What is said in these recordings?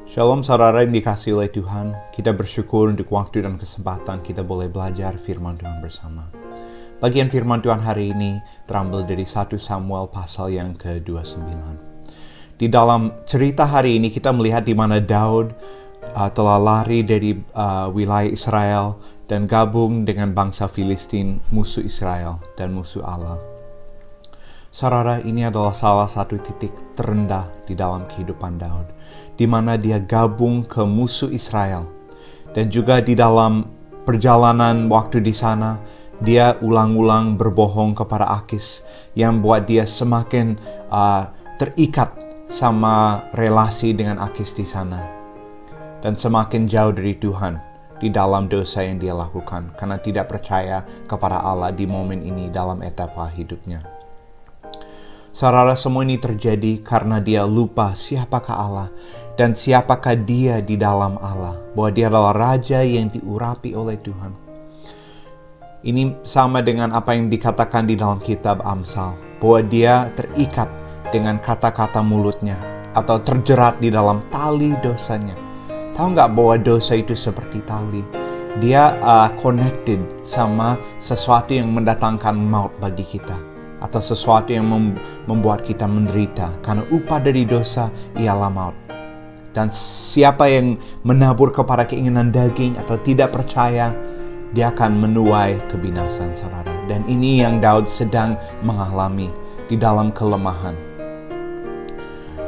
Shalom saudara yang dikasihi oleh Tuhan. Kita bersyukur untuk waktu dan kesempatan kita boleh belajar firman Tuhan bersama. Bagian firman Tuhan hari ini terambil dari 1 Samuel pasal yang ke-29. Di dalam cerita hari ini kita melihat di mana Daud telah lari dari wilayah Israel dan gabung dengan bangsa Filistin, musuh Israel dan musuh Allah. Saudara, ini adalah salah satu titik terendah di dalam kehidupan Daud, di mana dia gabung ke musuh Israel. Dan juga di dalam perjalanan waktu di sana, dia ulang-ulang berbohong kepada Akis, yang buat dia semakin terikat sama relasi dengan Akis di sana. Dan semakin jauh dari Tuhan di dalam dosa yang dia lakukan, karena tidak percaya kepada Allah di momen ini dalam etapa hidupnya. Saudara, semua ini terjadi karena dia lupa siapakah Allah dan siapakah dia di dalam Allah, bahwa dia adalah raja yang diurapi oleh Tuhan. Ini sama dengan apa yang dikatakan di dalam kitab Amsal, bahwa dia terikat dengan kata-kata mulutnya atau terjerat di dalam tali dosanya. Tahu nggak bahwa dosa itu seperti tali? Dia connected sama sesuatu yang mendatangkan maut bagi kita, atau sesuatu yang membuat kita menderita, karena upah dari dosa ialah maut. Dan siapa yang menabur kepada keinginan daging atau tidak percaya, dia akan menuai kebinasan, saudara. Dan ini yang Daud sedang mengalami di dalam kelemahan.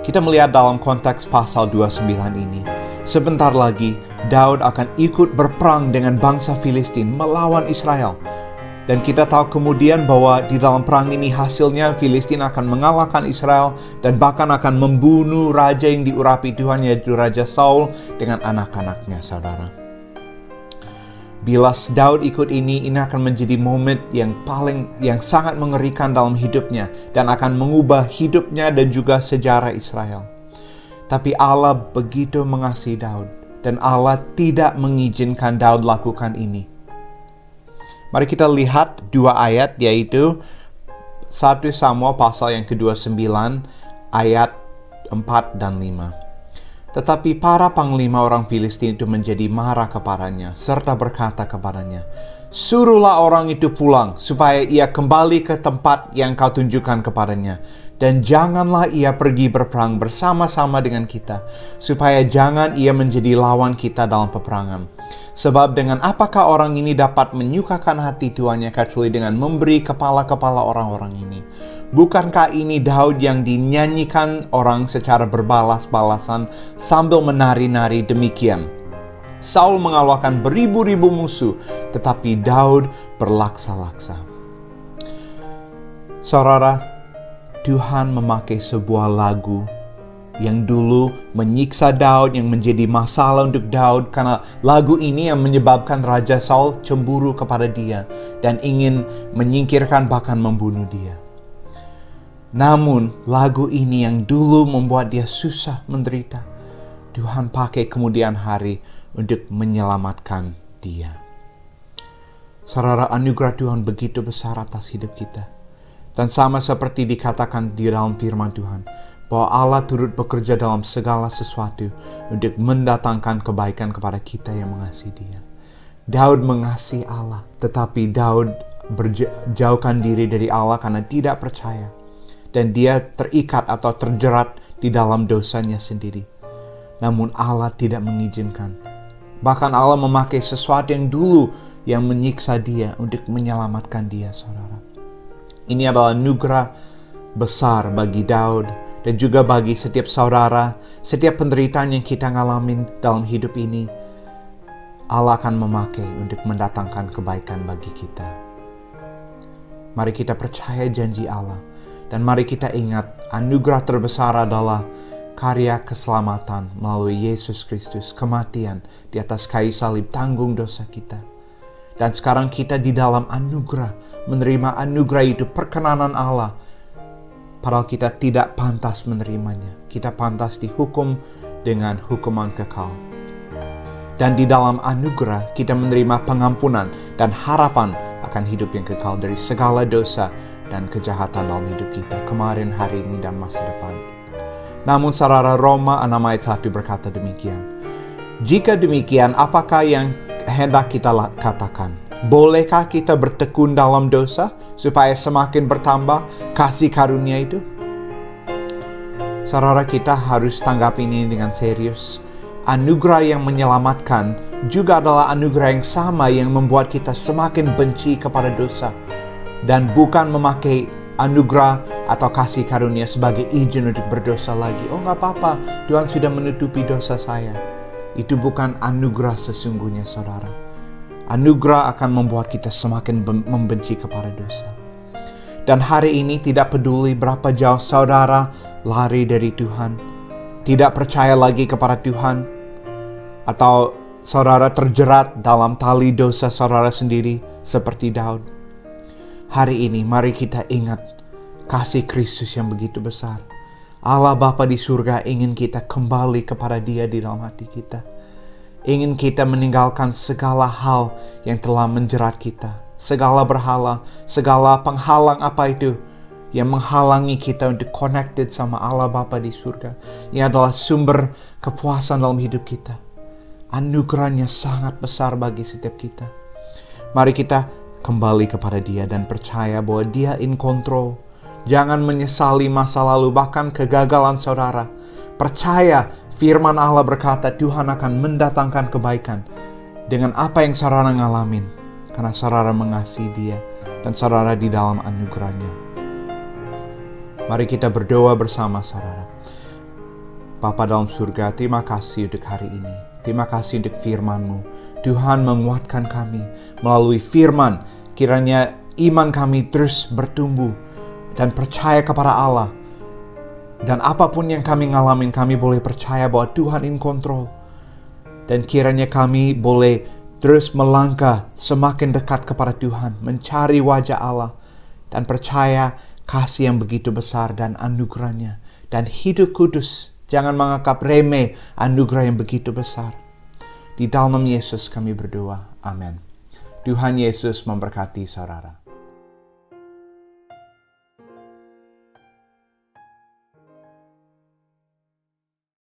Kita melihat dalam konteks pasal 29 ini, sebentar lagi Daud akan ikut berperang dengan bangsa Filistin melawan Israel. Dan kita tahu kemudian bahwa di dalam perang ini hasilnya Filistin akan mengalahkan Israel dan bahkan akan membunuh raja yang diurapi Tuhan, yaitu Raja Saul dengan anak-anaknya, saudara. Bila Daud ikut ini akan menjadi momen yang sangat mengerikan dalam hidupnya dan akan mengubah hidupnya dan juga sejarah Israel. Tapi Allah begitu mengasihi Daud dan Allah tidak mengizinkan Daud lakukan ini. Mari kita lihat dua ayat, yaitu 1 Samuel pasal yang ke-29 ayat 4 dan 5. Tetapi para panglima orang Filistin itu menjadi marah kepadanya serta berkata kepadanya, "Suruhlah orang itu pulang supaya ia kembali ke tempat yang kau tunjukkan kepadanya. Dan janganlah ia pergi berperang bersama-sama dengan kita, supaya jangan ia menjadi lawan kita dalam peperangan. Sebab dengan apakah orang ini dapat menyukakan hati tuannya kecuali dengan memberi kepala-kepala orang-orang ini? Bukankah ini Daud yang dinyanyikan orang secara berbalas-balasan sambil menari-nari demikian? Saul mengalahkan beribu-ribu musuh, tetapi Daud berlaksa-laksa." Saudara, Tuhan memakai sebuah lagu yang dulu menyiksa Daud, yang menjadi masalah untuk Daud, karena lagu ini yang menyebabkan Raja Saul cemburu kepada dia dan ingin menyingkirkan bahkan membunuh dia. Namun lagu ini yang dulu membuat dia susah menderita, Tuhan pakai kemudian hari untuk menyelamatkan dia. Saudara, anugerah Tuhan begitu besar atas hidup kita. Dan sama seperti dikatakan di dalam firman Tuhan, bahwa Allah turut bekerja dalam segala sesuatu untuk mendatangkan kebaikan kepada kita yang mengasihi Dia. Daud mengasihi Allah, tetapi Daud berjauhkan diri dari Allah karena tidak percaya. Dan dia terikat atau terjerat di dalam dosanya sendiri. Namun Allah tidak mengizinkan. Bahkan Allah memakai sesuatu yang dulu yang menyiksa dia untuk menyelamatkan dia, saudara. Ini adalah anugerah besar bagi Daud dan juga bagi setiap saudara. Setiap penderitaan yang kita ngalamin dalam hidup ini, Allah akan memakai untuk mendatangkan kebaikan bagi kita. Mari kita percaya janji Allah, dan mari kita ingat anugerah terbesar adalah karya keselamatan melalui Yesus Kristus, kematian di atas kayu salib, tanggung dosa kita. Dan sekarang kita di dalam anugerah, menerima anugerah itu, perkenanan Allah. Padahal kita tidak pantas menerimanya. Kita pantas dihukum dengan hukuman kekal. Dan di dalam anugerah kita menerima pengampunan dan harapan akan hidup yang kekal dari segala dosa dan kejahatan dalam hidup kita, kemarin, hari ini, dan masa depan. Namun saudara, Roma 6 ayat 1 berkata demikian. Jika demikian, apakah yang hendak kita katakan? Bolehkah kita bertekun dalam dosa supaya semakin bertambah kasih karunia itu? Saudara, kita harus tanggapi ini dengan serius. Anugerah yang menyelamatkan juga adalah anugerah yang sama yang membuat kita semakin benci kepada dosa. Dan bukan memakai anugerah atau kasih karunia sebagai izin untuk berdosa lagi. Oh, gak apa-apa, Tuhan sudah menutupi dosa saya. Itu bukan anugerah sesungguhnya, saudara. Anugerah akan membuat kita semakin membenci kepada dosa. Dan hari ini tidak peduli berapa jauh saudara lari dari Tuhan, tidak percaya lagi kepada Tuhan, atau saudara terjerat dalam tali dosa saudara sendiri seperti Daud. Hari ini mari kita ingat kasih Kristus yang begitu besar. Allah Bapa di surga ingin kita kembali kepada Dia di dalam hati kita. Ingin kita meninggalkan segala hal yang telah menjerat kita. Segala berhala, segala penghalang apa itu yang menghalangi kita untuk connected sama Allah Bapa di surga. Ini adalah sumber kepuasan dalam hidup kita. Anugerahnya sangat besar bagi setiap kita. Mari kita kembali kepada Dia dan percaya bahwa Dia in control. Jangan menyesali masa lalu, bahkan kegagalan saudara. Percaya firman Allah berkata Tuhan akan mendatangkan kebaikan dengan apa yang saudara ngalamin. Karena saudara mengasihi Dia dan saudara di dalam anugerahnya. Mari kita berdoa bersama saudara. Bapa dalam surga, terima kasih untuk hari ini. Terima kasih untuk firman-Mu. Tuhan menguatkan kami melalui firman. Kiranya iman kami terus bertumbuh dan percaya kepada Allah. Dan apapun yang kami ngalamin, kami boleh percaya bahwa Tuhan in control. Dan kiranya kami boleh terus melangkah semakin dekat kepada Tuhan, mencari wajah Allah, dan percaya kasih yang begitu besar dan anugerahnya. Dan hidup kudus, jangan menganggap remeh anugerah yang begitu besar. Di dalam Yesus kami berdoa. Amin. Tuhan Yesus memberkati saudara.